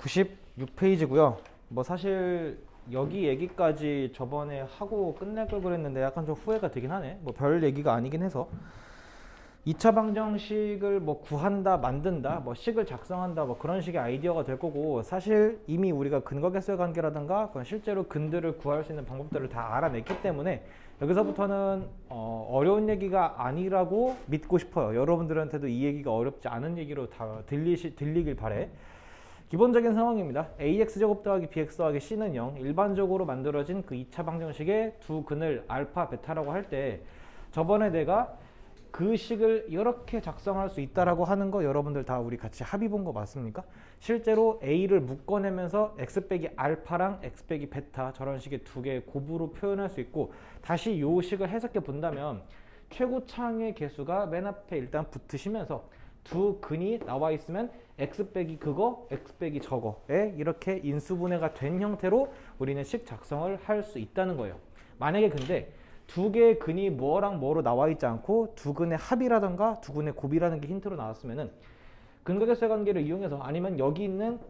96페이지고요. 뭐 사실 여기 얘기까지 저번에 하고 끝낼 걸 그랬는데 약간 좀 후회가 되긴 하네. 뭐 별 얘기가 아니긴 해서 2차 방정식을 뭐 구한다, 만든다, 뭐 식을 작성한다, 뭐 그런 식의 아이디어가 될 거고, 사실 이미 우리가 근거계수의 관계라든가 그런 실제로 근들을 구할 수 있는 방법들을 다 알아냈기 때문에 여기서부터는 어려운 얘기가 아니라고 믿고 싶어요. 여러분들한테도 이 얘기가 어렵지 않은 얘기로 다 들리길 바래. 기본적인 상황입니다. ax제곱 더하기 bx 더하기 c는 0. 일반적으로 만들어진 그 2차 방정식의 두 근을 알파, 베타라고 할 때 저번에 내가 그 식을 이렇게 작성할 수 있다라고 하는 거 여러분들 다 우리 같이 합의 본 거 맞습니까? 실제로 a를 묶어내면서 x 빼기 알파랑 x 빼기 베타 저런 식의 두 개의 곱으로 표현할 수 있고, 다시 요 식을 해석해 본다면 최고차항의 개수가 맨 앞에 일단 붙으시면서 두 근이 나와 있으면 x 빼기 그거, x 빼기 저거에 이렇게 인수분해가 된 형태로 우리는 식 작성을 할 수 있다는 거예요. 만약에 근데 두 개의 근이 뭐랑 뭐로 나와 있지 않고 두 근의 합이라던가 두 근의 곱이라는 게 힌트로 나왔으면은 근거계수의 관계를 이용해서, 아니면 여기 있는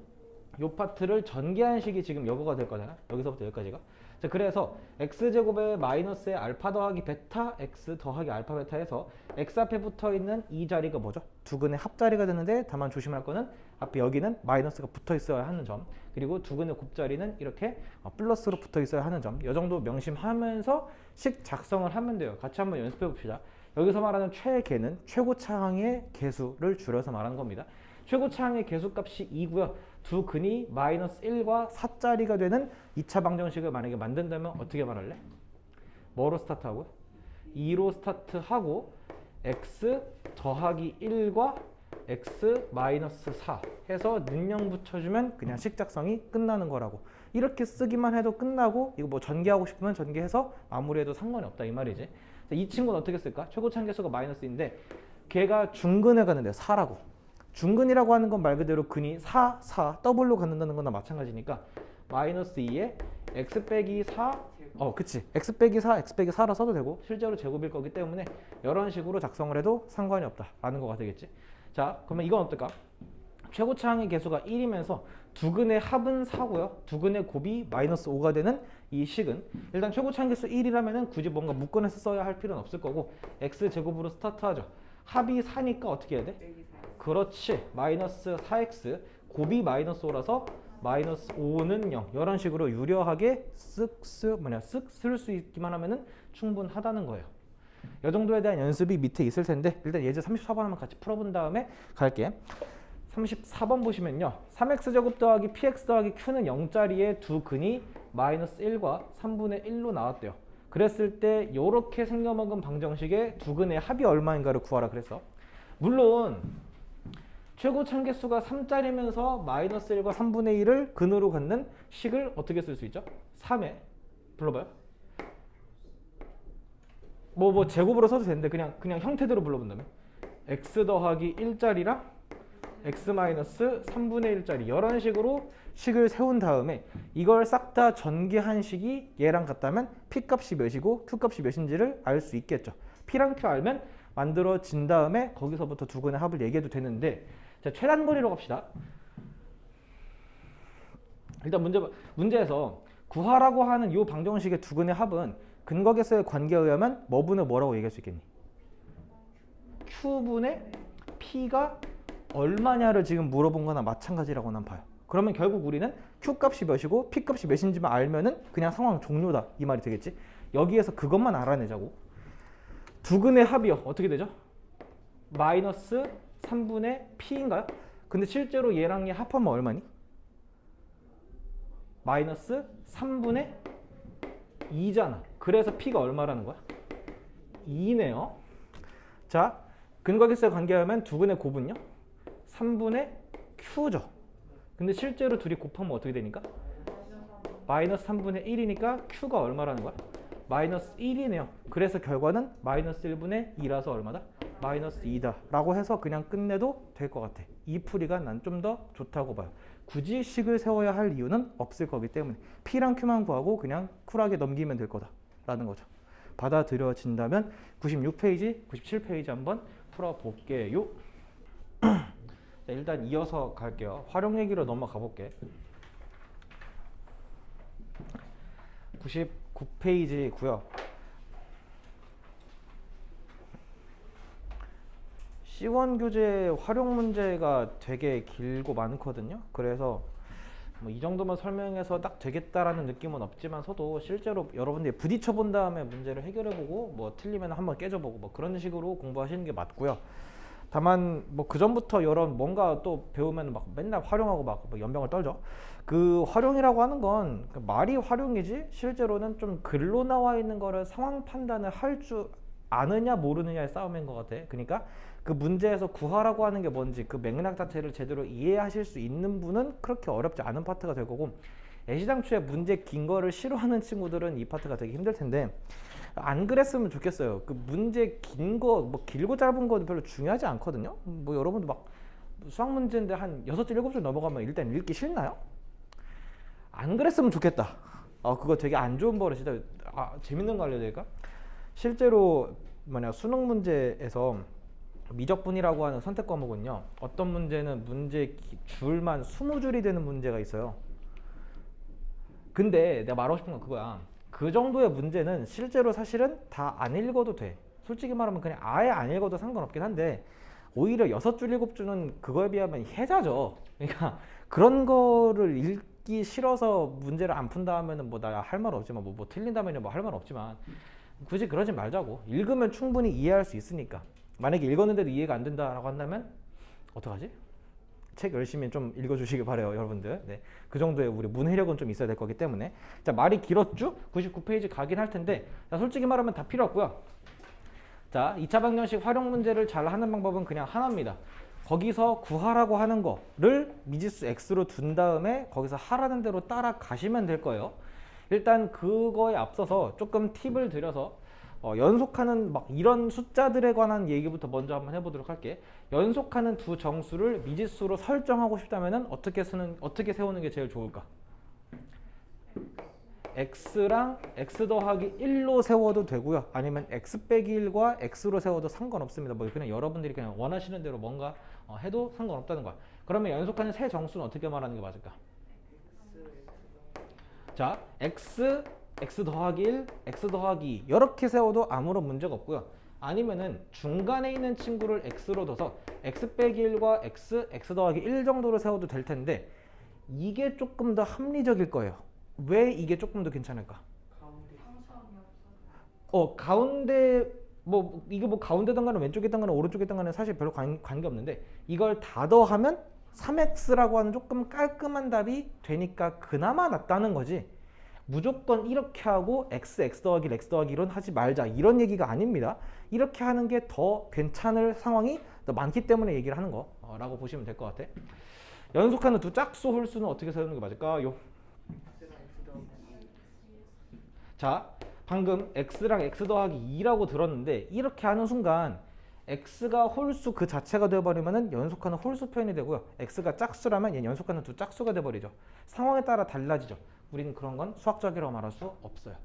요 파트를 전개한 식이 지금 여거가 될 거잖아. 여기서부터 여기까지가. 자, 그래서 x제곱에 마이너스에 알파 더하기 베타 x 더하기 알파 베타에서 x 앞에 붙어 있는 이 자리가 뭐죠? 두 근의 합자리가 되는데, 다만 조심할 거는 앞에 여기는 마이너스가 붙어 있어야 하는 점, 그리고 두 근의 곱자리는 이렇게 플러스로 붙어 있어야 하는 점, 이 정도 명심하면서 식 작성을 하면 돼요. 같이 한번 연습해 봅시다. 여기서 말하는 최개는 최고차항의 개수를 줄여서 말하는 겁니다. 최고차항의 개수값이 2고요. 두 근이 마이너스 1과 4짜리가 되는 2차 방정식을 만약에 만든다면 어떻게 말할래? 뭐로 스타트하고요? 2로 스타트하고 x 더하기 1과 x 마이너스 4 해서 능령 붙여주면 그냥 식 작성이 끝나는 거라고. 이렇게 쓰기만 해도 끝나고, 이거 뭐 전개하고 싶으면 전개해서 마무리해도 상관이 없다 이 말이지. 이 친구는 어떻게 쓸까? 최고차항 개수가 마이너스인데 걔가 중근에 가는데 4라고. 중근이라고 하는 건 말 그대로 근이 4, 더블로 갖는다는 거나 마찬가지니까 마이너스 2에 x 빼기 4, 그치. x 빼기 4, x 빼기 4라 써도 되고, 실제로 제곱일 거기 때문에 이런 식으로 작성을 해도 상관이 없다라는 거가 되겠지. 자, 그러면 이건 어떨까? 최고차항의 개수가 1이면서 두 근의 합은 4고요. 두 근의 곱이 마이너스 5가 되는 이 식은 일단 최고차항 개수 1이라면 굳이 뭔가 묶어내서 써야 할 필요는 없을 거고, x제곱으로 스타트하죠. 합이 4니까 어떻게 해야 돼? 그렇지. 마이너스 4x 곱이 마이너스 5라서 마이너스 5는 0. 이런 식으로 유려하게 쓱 쓸 수 있기만 하면은 충분하다는 거예요. 이 정도에 대한 연습이 밑에 있을 텐데, 일단 예제 34번 한번 같이 풀어본 다음에 갈게. 34번 보시면요, 3x제곱 더하기 px 더하기 q는 0짜리의 두 근이 마이너스 1과 3분의 1로 나왔대요. 그랬을 때 이렇게 생겨먹은 방정식의 두 근의 합이 얼마인가를 구하라 그랬어. 물론 최고차항 개수가 3짜리면서 마이너스 1과 3분의 1을 근으로 갖는 식을 어떻게 쓸 수 있죠? 3에 불러봐요. 뭐 제곱으로 써도 되는데 그냥 형태대로 불러본다면 x 더하기 1짜리랑 x 마이너스 3분의 1짜리 이런 식으로 식을 세운 다음에 이걸 싹 다 전개한 식이 얘랑 같다면 p 값이 몇이고 q 값이 몇인지를 알 수 있겠죠. p랑 q 알면 만들어진 다음에 거기서부터 두 근의 합을 얘기해도 되는데, 자, 최단거리로 갑시다. 일단 문제에서 구하라고 하는 이 방정식의 두 근의 합은 근거계수의 관계에 의하면 뭐분의 뭐라고 얘기할 수 있겠니? q분의 p가 얼마냐를 지금 물어본 거나 마찬가지라고 난 봐요. 그러면 결국 우리는 q 값이 몇이고 p 값이 몇인지만 알면은 그냥 상황 종료다 이 말이 되겠지. 여기에서 그것만 알아내자고. 두 근의 합이요. 어떻게 되죠? 마이너스 3분의 p인가요? 근데 실제로 얘랑 얘 합하면 얼마니? 마이너스 3분의 2잖아. 그래서 p가 얼마라는 거야? 2네요. 자, 근거계수에 관계하면 두 근의 곱은요? 3분의 q죠. 근데 실제로 둘이 곱하면 어떻게 되니까? 마이너스 3분의 1이니까 q가 얼마라는 거야? 마이너스 1이네요. 그래서 결과는 마이너스 1분의 2라서 얼마다? 마이너스 2다 라고 해서 그냥 끝내도 될 것 같아. 이 풀이가 난 좀 더 좋다고 봐요. 굳이 식을 세워야 할 이유는 없을 거기 때문에 P랑 Q만 구하고 그냥 쿨하게 넘기면 될 거다라는 거죠. 받아들여진다면 96페이지, 97페이지 한번 풀어볼게요. 자, 일단 이어서 갈게요. 활용 얘기로 넘어가 볼게. 99페이지고요. C1 교재 활용 문제가 되게 길고 많거든요. 그래서 뭐 이 정도만 설명해서 딱 되겠다라는 느낌은 없지만서도 실제로 여러분들이 부딪혀 본 다음에 문제를 해결해보고 뭐 틀리면 한번 깨져보고 뭐 그런 식으로 공부하시는 게 맞고요. 다만 뭐 그 전부터 여러 뭔가 또 배우면 막 맨날 활용하고 막 연병을 떨죠. 그 활용이라고 하는 건 말이 활용이지 실제로는 좀 글로 나와 있는 거를 상황 판단을 할 줄 아느냐 모르느냐의 싸움인 것 같아. 그러니까 그 문제에서 구하라고 하는 게 뭔지 그 맥락 자체를 제대로 이해하실 수 있는 분은 그렇게 어렵지 않은 파트가 될 거고, 애시당초에 문제 긴 거를 싫어하는 친구들은 이 파트가 되게 힘들 텐데 안 그랬으면 좋겠어요. 그 문제 긴 거, 뭐 길고 짧은 거 별로 중요하지 않거든요. 뭐 여러분도 막 수학 문제인데 한 6줄 7줄 넘어가면 일단 읽기 싫나요? 안 그랬으면 좋겠다. 그거 되게 안 좋은 버릇이다. 재밌는 거 알려드릴까? 실제로 수능 문제에서 미적분이라고 하는 선택 과목은요, 어떤 문제는 문제 줄만 20줄이 되는 문제가 있어요. 근데 내가 말하고 싶은 건 그거야. 그 정도의 문제는 실제로 사실은 다 안 읽어도 돼. 솔직히 말하면 그냥 아예 안 읽어도 상관없긴 한데 오히려 6줄 7줄은 그거에 비하면 해자죠. 그러니까 그런 거를 읽기 싫어서 문제를 안 푼다 하면은 뭐 나 할 말 없지만 뭐 틀린다면은 뭐 할 말 없지만 굳이 그러지 말자고. 읽으면 충분히 이해할 수 있으니까. 만약에 읽었는데도 이해가 안 된다라고 한다면 어떡하지? 책 열심히 좀 읽어주시기 바래요, 여러분들. 네, 그 정도의 우리 문해력은 좀 있어야 될 거기 때문에. 자, 말이 길었죠? 99페이지 가긴 할 텐데, 자, 솔직히 말하면 다 필요 없고요. 자, 2차 방정식 활용 문제를 잘 하는 방법은 그냥 하나입니다. 거기서 구하라고 하는 거를 미지수 x로 둔 다음에 거기서 하라는 대로 따라가시면 될 거예요. 일단 그거에 앞서서 조금 팁을 드려서 연속하는 막 이런 숫자들에 관한 얘기부터 먼저 한번 해보도록 할게. 연속하는 두 정수를 미지수로 설정하고 싶다면은 어떻게 세우는 게 제일 좋을까? x랑 x 더하기 1로 세워도 되고요. 아니면 x 빼기 1과 x로 세워도 상관없습니다. 뭐 그냥 여러분들이 그냥 원하시는 대로 뭔가 해도 상관없다는 거야. 그러면 연속하는 세 정수는 어떻게 말하는 게 맞을까? 자, x 더하기 1, x 더하기 2 이렇게 세워도 아무런 문제가 없고요. 아니면은 중간에 있는 친구를 x로 둬서 x 빼기 1과 x 더하기 1 정도로 세워도 될 텐데 이게 조금 더 합리적일 거예요. 왜 이게 조금 더 괜찮을까? 가운데 이게 뭐 가운데 단가는 왼쪽에 단가는 오른쪽에 단가는 사실 별로 관계 없는데 이걸 다 더하면 3x라고 하는 조금 깔끔한 답이 되니까 그나마 낫다는 거지. 무조건 이렇게 하고 x 더하기 x 더하기 1은 하지 말자 이런 얘기가 아닙니다. 이렇게 하는 게 더 괜찮을 상황이 더 많기 때문에 얘기를 하는 거라고 보시면 될 것 같아. 연속하는 두 짝수 홀수는 어떻게 세우는 게 맞을까요? 자, 방금 x랑 x 더하기 2라고 들었는데 이렇게 하는 순간 x가 홀수 그 자체가 되어버리면 연속하는 홀수 표현이 되고요. x가 짝수라면 얘는 연속하는 두 짝수가 되어버리죠. 상황에 따라 달라지죠. 우리는 그런 건 수학적이라고 말할 수 없어요.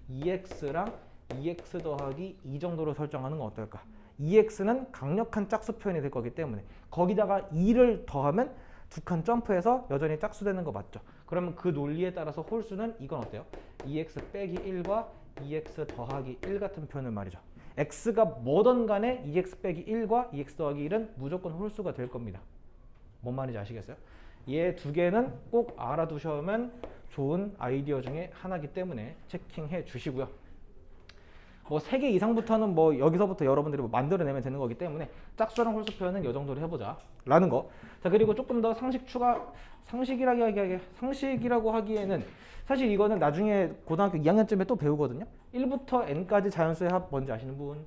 2x랑 2x 더하기 2 정도로 설정하는 건 어떨까? 2x는 강력한 짝수 표현이 될 거기 때문에 거기다가 2를 더하면 두 칸 점프해서 여전히 짝수 되는 거 맞죠? 그러면 그 논리에 따라서 홀수는 이건 어때요? 2x 빼기 1과 2x 더하기 1 같은 표현을 말이죠. x가 뭐든 간에 2x 빼기 1과 2x 더하기 1은 무조건 홀수가 될 겁니다. 뭔 말인지 아시겠어요? 얘 두 개는 꼭 알아두시면 좋은 아이디어 중에 하나이기 때문에 체킹해 주시고요. 뭐 3개 이상부터는 뭐 여기서부터 여러분들이 뭐 만들어내면 되는 거기 때문에 짝수랑 홀수 표현은 이 정도로 해보자 라는 거. 자, 그리고 조금 더 상식이라고 하기에는 사실 이거는 나중에 고등학교 2학년쯤에 또 배우거든요. 1부터 n까지 자연수의 합 뭔지 아시는 분?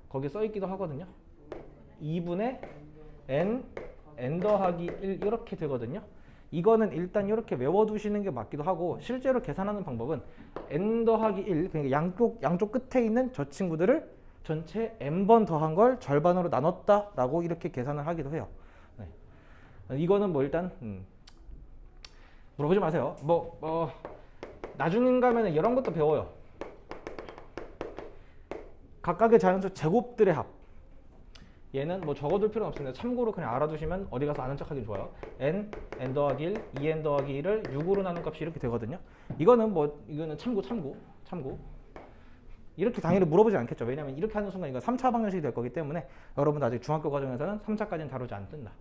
거기 써있기도 하거든요. 2분의 n 더하기 1 이렇게 되거든요. 이거는 일단 이렇게 외워두시는 게 맞기도 하고 실제로 계산하는 방법은 n 더하기 1 그러니까 양쪽 끝에 있는 저 친구들을 전체 n번 더한 걸 절반으로 나눴다 라고 이렇게 계산을 하기도 해요. 네. 이거는 뭐 일단 물어보지 마세요. 나중에 가면 이런 것도 배워요. 각각의 자연수 제곱들의 합. 얘는 뭐 적어둘 필요는 없습니다. 참고로 그냥 알아두시면 어디 가서 아는 척하기 좋아요. n 더하기 1, 2n 더하기 1을 6으로 나눈 값이 이렇게 되거든요. 이거는 참고. 이렇게 당연히 물어보지 않겠죠. 왜냐면 이렇게 하는 순간 이거 3차 방정식이 될 거기 때문에 여러분들 아직 중학교 과정에서는 3차까지는 다루지 않는다.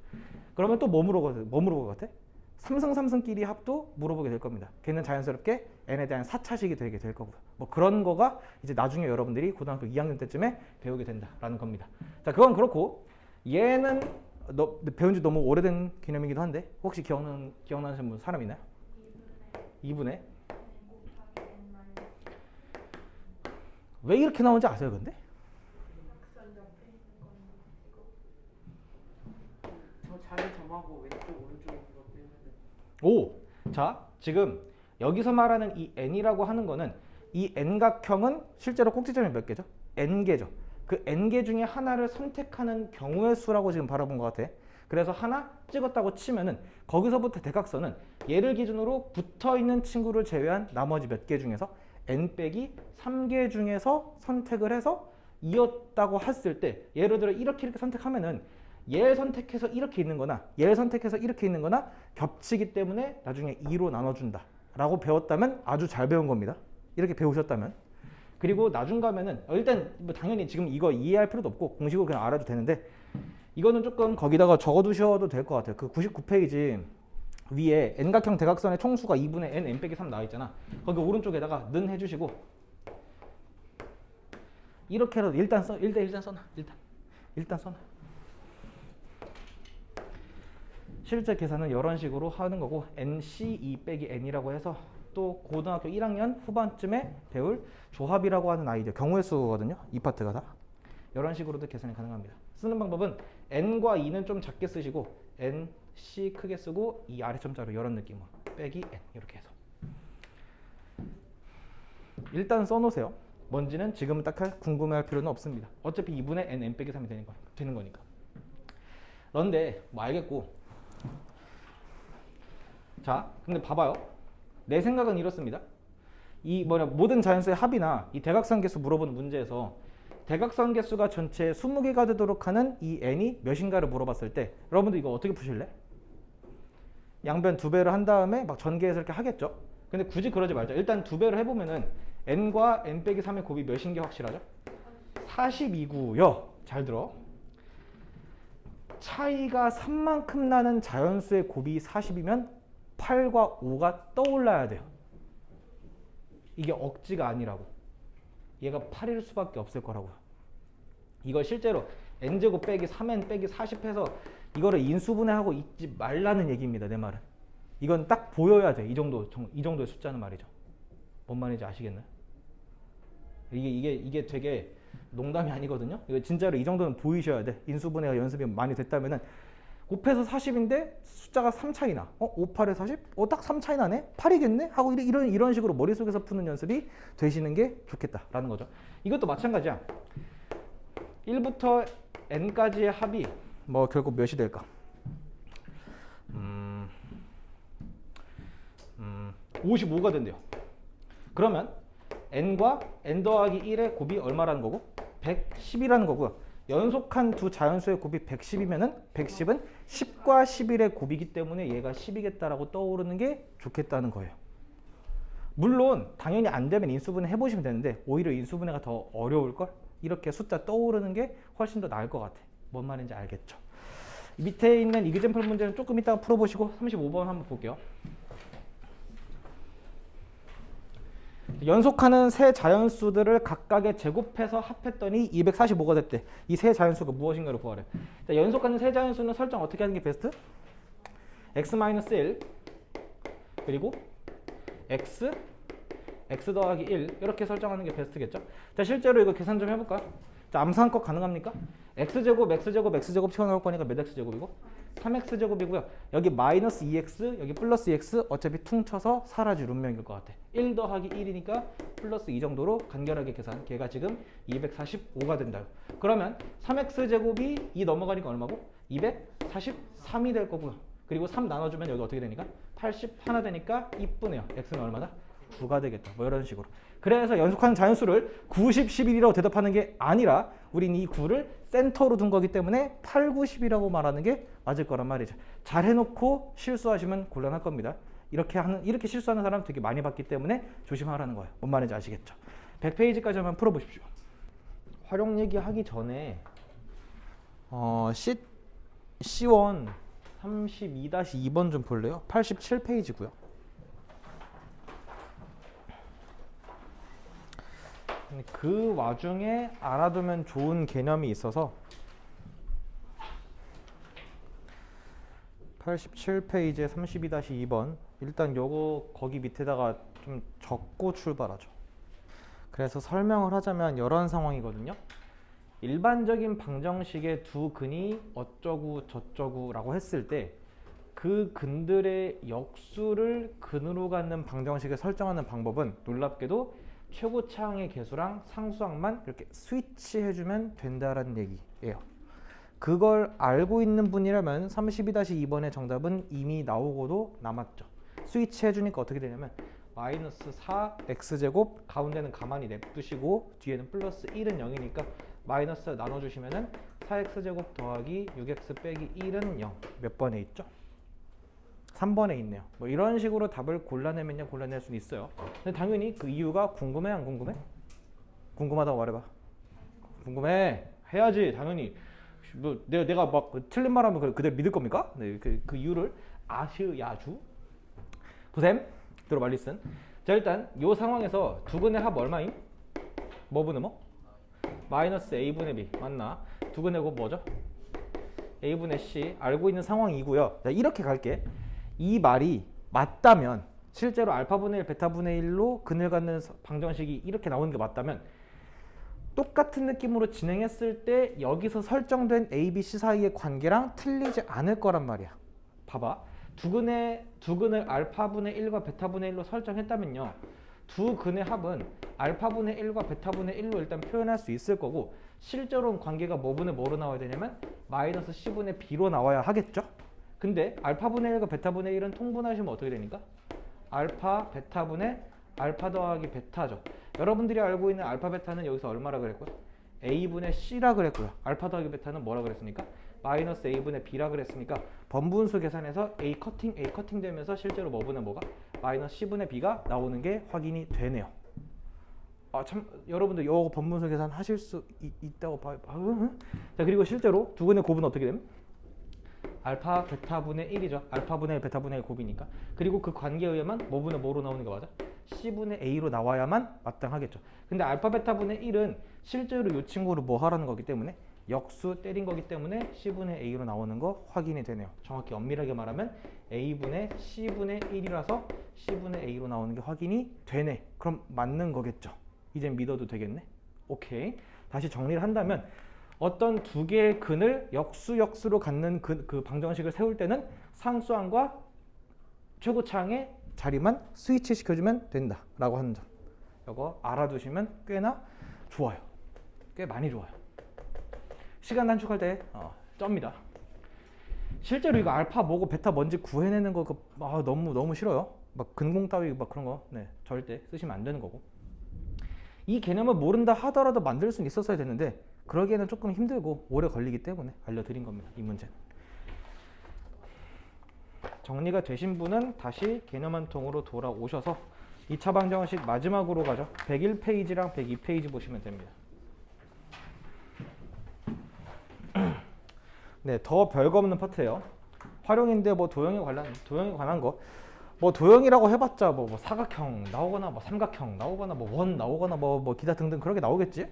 그러면 또 뭐 물어볼 것 같아? 3승 3승끼리 합도 물어보게 될 겁니다. 걔는 자연스럽게 n에 대한 4차식이 되게 될 거고요. 뭐 그런 거가 이제 나중에 여러분들이 고등학교 2학년 때쯤에 배우게 된다라는 겁니다. 자, 그건 그렇고 얘는 배운 지 너무 오래된 개념이기도 한데 혹시 기억나시는 분 사람 있나요? 2분의 왜 이렇게 나오는지 아세요, 근데? 저 자리 점하고 왼쪽 오른쪽 이거 때문에. 오! 자, 지금 여기서 말하는 이 n이라고 하는 거는 이 n각형은 실제로 꼭지점이 몇 개죠? n개죠. 그 n개 중에 하나를 선택하는 경우의 수라고 지금 바라본 것 같아. 그래서 하나 찍었다고 치면은 거기서부터 대각선은 얘를 기준으로 붙어있는 친구를 제외한 나머지 몇 개 중에서 n 빼기 3개 중에서 선택을 해서 이었다고 했을 때 예를 들어 이렇게 선택하면은 얘를 선택해서 이렇게 있는 거나 얘를 선택해서 이렇게 있는 거나 겹치기 때문에 나중에 2로 나눠준다 라고 배웠다면 아주 잘 배운 겁니다. 이렇게 배우셨다면. 그리고 나중 가면은 일단 뭐 당연히 지금 이거 이해할 필요도 없고 공식으로 그냥 알아도 되는데 이거는 조금 거기다가 적어두셔도 될 것 같아요. 그 99페이지 위에 n각형 대각선의 총수가 2분의 n 빼기 3 나와 있잖아. 거기 오른쪽에다가 는 해주시고 이렇게라도 일단 써놔. 일단 써놔. 실제 계산은 이런 식으로 하는 거고 nc2 빼기 n이라고 해서 또 고등학교 1학년 후반쯤에 배울 조합이라고 하는 아이디어 경우의 수거든요. 이 파트가 다 이런 식으로도 계산이 가능합니다. 쓰는 방법은 n과 2는 좀 작게 쓰시고 n, c 크게 쓰고 이 아래점자로 이런 느낌으로 빼기 n 이렇게 해서 일단 써놓으세요. 뭔지는 지금은 딱 궁금해할 필요는 없습니다. 어차피 2분의 n 빼기 3이 되는 거니까. 그런데 뭐 알겠고 자 근데 봐봐요. 내 생각은 이렇습니다. 이 모든 자연수의 합이나 이 대각선 개수 물어보는 문제에서 대각선 개수가 전체 20개가 되도록 하는 이 n이 몇인가를 물어봤을 때 여러분들 이거 어떻게 푸실래? 양변 2배를 한 다음에 막 전개해서 이렇게 하겠죠. 근데 굳이 그러지 말자. 일단 2배를 해보면은 n과 n 빼기 3의 곱이 몇인 게 확실하죠? 42구요. 잘 들어. 차이가 3만큼 나는 자연수의 곱이 40이면 8과 5가 떠올라야 돼요. 이게 억지가 아니라고. 얘가 8일 수밖에 없을 거라고요. 이걸 실제로 n제곱 빼기 3n 빼기 40 해서 이거를 인수분해하고 있지 말라는 얘기입니다. 내 말은. 이건 딱 보여야 돼. 이 정도의 숫자는 말이죠. 뭔 말인지 아시겠나요? 이게 되게 농담이 아니거든요. 이거 진짜로 이 정도는 보이셔야 돼. 인수분해가 연습이 많이 됐다면은 곱해서 40인데 숫자가 3 차이 나. 5, 8에 40? 딱 3 차이 나네? 8이겠네? 하고 이런 식으로 머릿속에서 푸는 연습이 되시는 게 좋겠다라는 거죠. 이것도 마찬가지야. 1부터 n까지의 합이 뭐 결국 몇이 될까? 55가 된대요. 그러면 n과 n 더하기 1의 곱이 얼마라는 거고? 110이라는 거고요. 연속한 두 자연수의 곱이 110이면은 110은 10과 11의 곱이기 때문에 얘가 10이겠다라고 떠오르는 게 좋겠다는 거예요. 물론 당연히 안 되면 인수분해 해보시면 되는데 오히려 인수분해가 더 어려울걸? 이렇게 숫자 떠오르는 게 훨씬 더 나을 것 같아. 뭔 말인지 알겠죠? 밑에 있는 이그젠플 문제는 조금 이따가 풀어보시고 35번 한번 볼게요. 연속하는 세 자연수들을 각각의 제곱해서 합했더니 245가 됐대. 이 세 자연수가 무엇인가를 구하래. 자, 연속하는 세 자연수는 설정 어떻게 하는 게 베스트? x-1 그리고 x 더하기 1 이렇게 설정하는 게 베스트겠죠. 자, 실제로 이거 계산 좀 해볼까요? 자, 암산껏 가능합니까? x제곱 튀어나올 거니까 몇 x제곱이고? 3x제곱이고요. 여기 마이너스 2x, 여기 플러스 2x 어차피 퉁쳐서 사라질 운명일 것 같아. 1 더하기 1이니까 플러스 2 정도로 간결하게 계산. 걔가 지금 245가 된다. 그러면 3x제곱이 2 넘어가니까 얼마고? 243이 될 거고요. 그리고 3 나눠주면 여기 어떻게 되니까? 80 하나 되니까 이쁘네요. x는 얼마다? 9가 되겠다. 뭐 이런 식으로. 그래서 연속하는 자연수를 90, 11이라고 대답하는 게 아니라 우린 이 9를 센터로 둔 거기 때문에 8, 9, 10이라고 말하는 게 맞을 거란 말이죠. 잘 해놓고 실수하시면 곤란할 겁니다. 이렇게 실수하는 사람 되게 많이 봤기 때문에 조심하라는 거예요. 뭔 말인지 아시겠죠? 100페이지까지 한번 풀어보십시오. 활용 얘기하기 전에 C1 32-2번 좀 볼래요? 87페이지고요. 그 와중에 알아두면 좋은 개념이 있어서 87페이지에 32-2번 일단 요거 거기 밑에다가 좀 적고 출발하죠. 그래서 설명을 하자면 이런 상황이거든요. 일반적인 방정식의 두 근이 어쩌고 저쩌고 라고 했을 때 그 근들의 역수를 근으로 갖는 방정식에 설정하는 방법은 놀랍게도 최고차항의 개수랑 상수항만 이렇게 스위치해주면 된다라는 얘기예요. 그걸 알고 있는 분이라면 32-2번의 정답은 이미 나오고도 남았죠. 스위치해주니까 어떻게 되냐면 마이너스 4x제곱 가운데는 가만히 냅두시고 뒤에는 플러스 1은 0이니까 마이너스 나눠주시면은 4x제곱 더하기 6x 빼기 1은 0. 몇 번에 있죠? 3번에 있네요. 뭐 이런 식으로 답을 골라내면요 골라낼 수는 있어요. 근데 당연히 그 이유가 궁금해 안 궁금해? 궁금하다고 말해봐. 궁금해 해야지 당연히. 뭐 내가 막 틀린 말하면 그대로 믿을 겁니까? 네, 그 이유를 아셔야죠. 보셈 들어봐 리슨. 자 일단 요 상황에서 두 근의 합 얼마임? 뭐분의 뭐? 마이너스 a분의 b 맞나? 두 근의 곱 뭐죠? a분의 c 알고 있는 상황이고요. 자 이렇게 갈게. 이 말이 맞다면 실제로 알파분의 1 베타분의 1로 근을 갖는 방정식이 이렇게 나오는 게 맞다면 똑같은 느낌으로 진행했을 때 여기서 설정된 A, B, C 사이의 관계랑 틀리지 않을 거란 말이야. 봐봐. 두 근을 알파분의 1과 베타분의 1로 설정했다면요. 두 근의 합은 알파분의 1과 베타분의 1로 일단 표현할 수 있을 거고 실제로는 관계가 뭐분의 뭐로 나와야 되냐면 마이너스 C분의 B로 나와야 하겠죠. 근데 알파분의 1과 베타분의 1은 통분하시면 어떻게 되니까? 알파 베타분의 알파 더하기 베타죠. 여러분들이 알고 있는 알파 베타는 여기서 얼마라 그랬고요? A분의 C라 그랬고요. 알파 더하기 베타는 뭐라 그랬습니까? 마이너스 A분의 B라 그랬으니까 번분수 계산해서 A 커팅 되면서 실제로 뭐분의 뭐가? 마이너스 C분의 B가 나오는 게 확인이 되네요. 아 참 여러분들 이거 번분수 계산 하실 수 있다고 봐요. 자 그리고 실제로 두 근의 곱은 어떻게 되면? 알파 베타분의 1이죠. 알파분의 1 베타분의 1 곱이니까. 그리고 그 관계에 의하면 뭐분의 뭐로 나오는 게 맞아? C분의 A로 나와야만 마땅하겠죠. 근데 알파 베타분의 1은 실제로 이 친구를 뭐 하라는 거기 때문에 역수 때린 거기 때문에 C분의 A로 나오는 거 확인이 되네요. 정확히 엄밀하게 말하면 A분의 C분의 1이라서 C분의 A로 나오는 게 확인이 되네. 그럼 맞는 거겠죠. 이젠 믿어도 되겠네. 오케이. 다시 정리를 한다면 어떤 두 개의 근을 역수로 갖는 그 방정식을 세울 때는 상수항과 최고차항의 자리만 스위치 시켜주면 된다라고 하는 점. 이거 알아두시면 꽤나 좋아요. 꽤 많이 좋아요. 시간 단축할 때 쩝니다. 실제로 이거 알파 뭐고 베타 뭔지 구해내는 거 너무 싫어요. 막 근공 따위 막 그런 거 절대 쓰시면 안 되는 거고. 이 개념을 모른다 하더라도 만들 수는 있었어야 됐는데 그러기에는 조금 힘들고 오래 걸리기 때문에 알려드린 겁니다. 이 문제는. 정리가 되신 분은 다시 개념 한 통으로 돌아오셔서 2차 방정식 마지막으로 가죠. 101페이지랑 102페이지 보시면 됩니다. 네, 더 별거 없는 파트예요. 활용인데 뭐 도형에 관한 거. 뭐 도형이라고 해봤자 뭐 사각형 나오거나 뭐 삼각형 나오거나 뭐 원 나오거나 뭐 기타 등등 그렇게 나오겠지.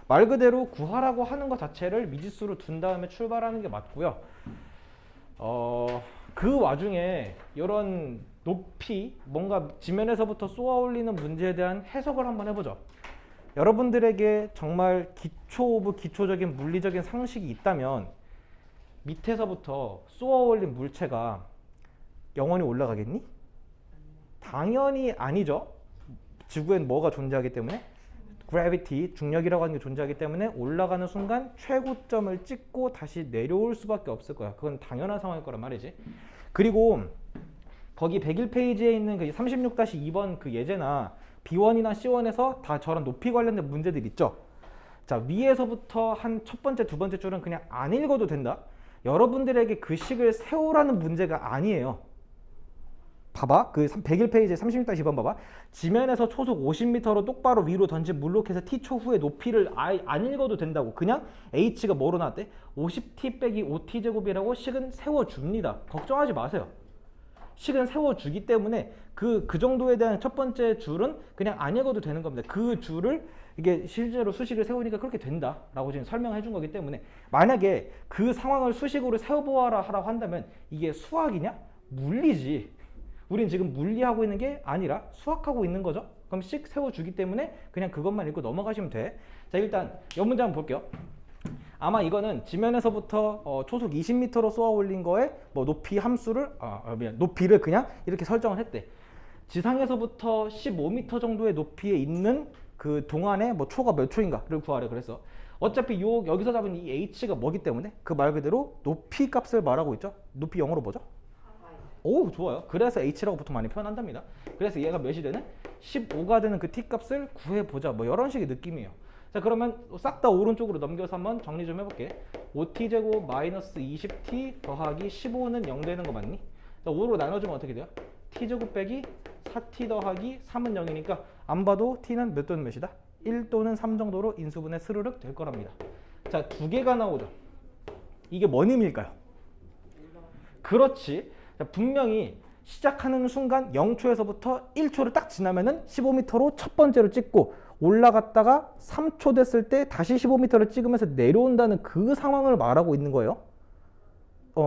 말 그대로 구하라고 하는 것 자체를 미지수로 둔 다음에 출발하는 게 맞고요. 그 와중에 이런 높이 뭔가 지면에서부터 쏘아 올리는 문제에 대한 해석을 한번 해보죠. 여러분들에게 정말 기초 오브 기초적인 물리적인 상식이 있다면 밑에서부터 쏘아 올린 물체가 영원히 올라가겠니? 당연히 아니죠. 지구엔 뭐가 존재하기 때문에? 그래비티, 중력이라고 하는 게 존재하기 때문에 올라가는 순간 최고점을 찍고 다시 내려올 수밖에 없을 거야. 그건 당연한 상황일 거란 말이지. 그리고 거기 101페이지에 있는 그 36-2번 그 예제나 B1이나 C1에서 다 저런 높이 관련된 문제들 있죠. 자, 위에서부터 한 첫 번째, 두 번째 줄은 그냥 안 읽어도 된다. 여러분들에게 그 식을 세우라는 문제가 아니에요. 봐봐. 그 101페이지 36-2번 봐봐. 지면에서 초속 50m로 똑바로 위로 던진 물로켓의 t초 후에 높이를 아예 안 읽어도 된다고. 그냥 h가 뭐로 나왔대? 50t 빼기 5t 제곱이라고 식은 세워줍니다. 걱정하지 마세요. 식은 세워주기 때문에 그 정도에 대한 첫 번째 줄은 그냥 안 읽어도 되는 겁니다. 그 줄을 이게 실제로 수식을 세우니까 그렇게 된다라고 지금 설명해 준 거기 때문에 만약에 그 상황을 수식으로 세워보아라 하라고 한다면 이게 수학이냐? 물리지. 우린 지금 물리하고 있는 게 아니라 수학하고 있는 거죠. 그럼 식 세워주기 때문에 그냥 그것만 읽고 넘어가시면 돼. 자, 일단 이 문제 한번 볼게요. 아마 이거는 지면에서부터 초속 20m로 쏘아 올린 거에 뭐 높이 함수를 높이를 그냥 이렇게 설정을 했대. 지상에서부터 15m 정도의 높이에 있는 그 동안에 뭐 초가 몇 초인가를 구하래. 그래서 어차피 여기서 잡은 이 h가 뭐기 때문에 그 말 그대로 높이 값을 말하고 있죠. 높이 영어로 뭐죠? 오, 좋아요. 그래서 h라고 보통 많이 표현한답니다. 그래서 얘가 몇이 되는? 15가 되는 그 t 값을 구해보자. 뭐 이런 식의 느낌이에요. 자, 그러면 싹 다 오른쪽으로 넘겨서 한번 정리 좀 해볼게. 5t 제곱 마이너스 20t 더하기 15는 0 되는 거 맞니? 자, 5로 나눠주면 어떻게 돼요? t 제곱 빼기 4t 더하기 3은 0이니까 안 봐도 t는 몇 또는 몇이다? 1 또는 3 정도로 인수분해 스르륵 될 거랍니다. 자, 두 개가 나오죠. 이게 뭔 의미일까요? 그렇지. 자, 분명히 시작하는 순간 0초에서부터 1초를 딱 지나면은 15m로 첫 번째로 찍고 올라갔다가 3초 됐을 때 다시 15m를 찍으면서 내려온다는 그 상황을 말하고 있는 거예요.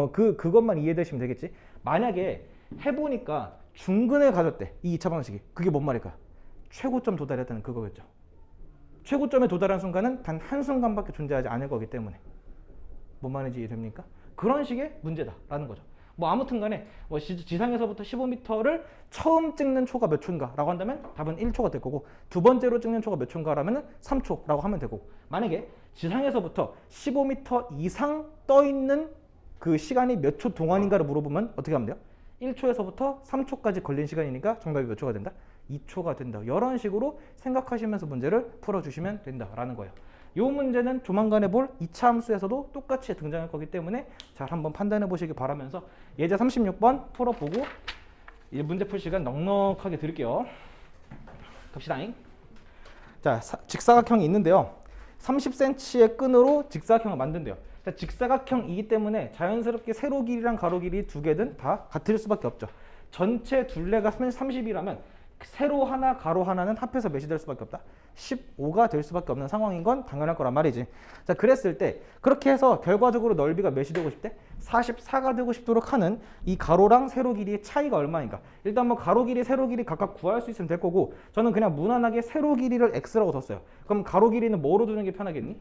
그것만 이해되시면 되겠지. 만약에 해보니까 중근을 가졌대. 이 2차 방식이. 그게 뭔 말일까요? 최고점 도달했다는 그거겠죠. 최고점에 도달한 순간은 단 한순간밖에 존재하지 않을 거기 때문에. 뭔 말인지 이해됩니까? 그런 식의 문제다라는 거죠. 뭐 아무튼 간에 뭐 지상에서부터 15m를 처음 찍는 초가 몇 초인가 라고 한다면 답은 1초가 될 거고, 두 번째로 찍는 초가 몇 초인가 라면 3초라고 하면 되고, 만약에 지상에서부터 15m 이상 떠 있는 그 시간이 몇 초 동안인가를 물어보면 어떻게 하면 돼요? 1초에서부터 3초까지 걸린 시간이니까 정답이 몇 초가 된다? 2초가 된다. 이런 식으로 생각하시면서 문제를 풀어주시면 된다라는 거예요. 이 문제는 조만간에 볼 2차 함수에서도 똑같이 등장할 거기 때문에 잘 한번 판단해 보시기 바라면서 예제 36번 풀어보고 이 문제 풀 시간 넉넉하게 드릴게요. 갑시다잉. 자, 직사각형이 있는데요. 30cm의 끈으로 직사각형을 만든대요. 자, 직사각형이기 때문에 자연스럽게 세로 길이랑 가로 길이 두 개든 다 같을 수밖에 없죠. 전체 둘레가 30이라면 세로 하나, 가로 하나는 합해서 몇이 될 수밖에 없다? 15가 될 수밖에 없는 상황인 건 당연할 거란 말이지. 자, 그랬을 때 그렇게 해서 결과적으로 넓이가 몇이 되고 싶대? 44가 되고 싶도록 하는 이 가로랑 세로 길이의 차이가 얼마인가? 일단 뭐 가로 길이, 세로 길이 각각 구할 수 있으면 될 거고, 저는 그냥 무난하게 세로 길이를 x라고 뒀어요. 그럼 가로 길이는 뭐로 두는 게 편하겠니?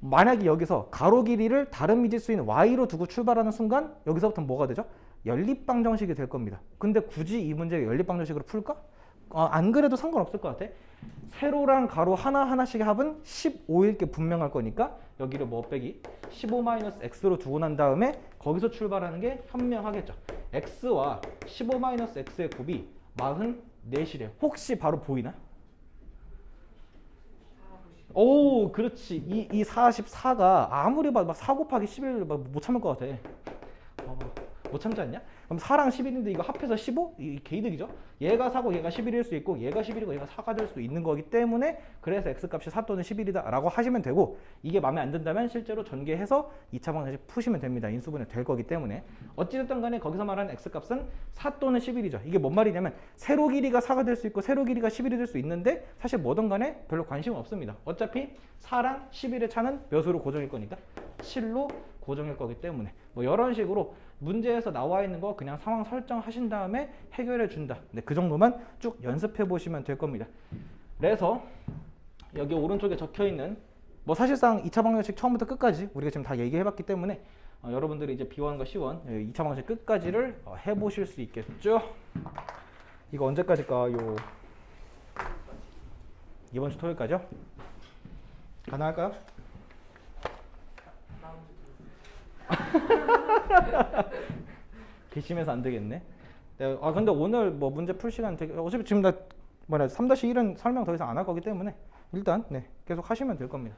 만약에 여기서 가로 길이를 다른 미지수인 y로 두고 출발하는 순간 여기서부터 뭐가 되죠? 연립방정식이 될 겁니다. 근데 굳이 이 문제를 연립방정식으로 풀까? 안 그래도 상관없을 것 같아. 세로랑 가로 하나하나씩의 합은 15일 게 분명할 거니까 여기를 뭐 빼기 15-x로 두고 난 다음에 거기서 출발하는 게 현명하겠죠. x와 15-x의 곱이 44이래요. 혹시 바로 보이나? 오, 그렇지. 이 44가 아무리 봐도 막 4 곱하기 11을 못 참을 것 같아. 못 참지 않냐? 그럼 4랑 11인데 이거 합해서 15? 이 개이득이죠? 얘가 4고 얘가 11일 수 있고 얘가 11이고 얘가 4가 될 수도 있는 거기 때문에 그래서 x값이 4 또는 11이다 라고 하시면 되고, 이게 마음에 안 든다면 실제로 전개해서 2차 방정식 푸시면 됩니다. 인수분해 될 거기 때문에. 어찌됐든 간에 거기서 말하는 x값은 4 또는 11이죠. 이게 뭔 말이냐면 세로 길이가 4가 될 수 있고 세로 길이가 11이 될 수 있는데 사실 뭐든 간에 별로 관심은 없습니다. 어차피 4랑 11의 차는 몇으로 고정일 거니까 7로 고정일 거기 때문에 뭐 이런 식으로 문제에서 나와 있는 거 그냥 상황 설정하신 다음에 해결해 준다. 네, 그 정도만 쭉 연습해 보시면 될 겁니다. 그래서 여기 오른쪽에 적혀 있는 뭐 사실상 2차 방정식 처음부터 끝까지 우리가 지금 다 얘기해 봤기 때문에 여러분들이 이제 B1과 C1 2차 방정식 끝까지를 해 보실 수 있겠죠. 이거 언제까지일까요? 이번 주 토요일까지요? 가능할까요? 괘씸해서 안 되겠네. 네, 아 근데 오늘 뭐 문제 풀 시간 되게 어차피 지금 나 뭐냐 3-1은 설명 더 이상 안 할 거기 때문에 일단 네 계속 하시면 될 겁니다.